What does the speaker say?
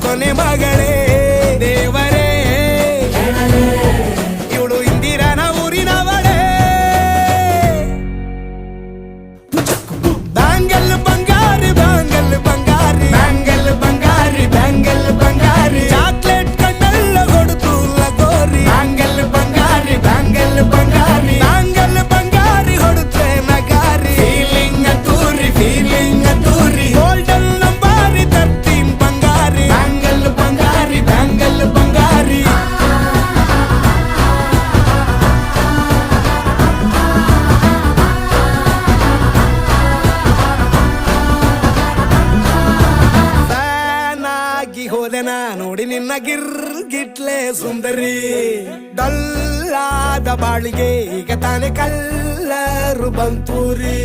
ಕೊನೆ ಮಗಳೇ ದೇವರೇ ಇವಳು ಇಂದಿರನ ಊರಿನವಳೇ ಬ್ಯಾಂಗಲ್ ಬಂಗಾರಿ ಬ್ಯಾಂಗಲ್ ಬಂಗಾರಿ ಬ್ಯಾಂಗಲ್ ಬಂಗಾರಿ ಬ್ಯಾಂಗಲ್ ಬಂಗಾರಿ ಚಾಕ್ಲೇಟ್ ಕಣ್ಣೆಲ್ಲ ಕೊಡುತ್ತು ಲಗೋರಿ ಬ್ಯಾಂಗಲ್ ಬಂಗಾರಿ ಬ್ಯಾಂಗಲ್ ಬಂಗಾರಿ ಬ್ಯಾಂಗಲ್ ಬಂಗಾರಿ ಹೊಡುತ್ತೆ ನಗಾರಿ ಫೀಲಿಂಗ್ ಅದ್ದೂರಿ ಗೋಲ್ಡನ್ ನಂಬಾರಿ 13 ಬಂಗಾರಿ ಬ್ಯಾಂಗಲ್ ಬಂಗಾರಿ ಬ್ಯಾಂಗಲ್ ಬಂಗಾರಿ ಹೋದೆನಾ ನೋಡಿ ನಿನ್ನ ಗಿರ್ಗಿಟ್ಲೆ ಸುಂದರಿ ಡಲ್ಲಾದ ಬಾಳಿಗೆ ಈಗ ತಾನೆ ಕಲ್ಲರು ಬಂತೂರಿ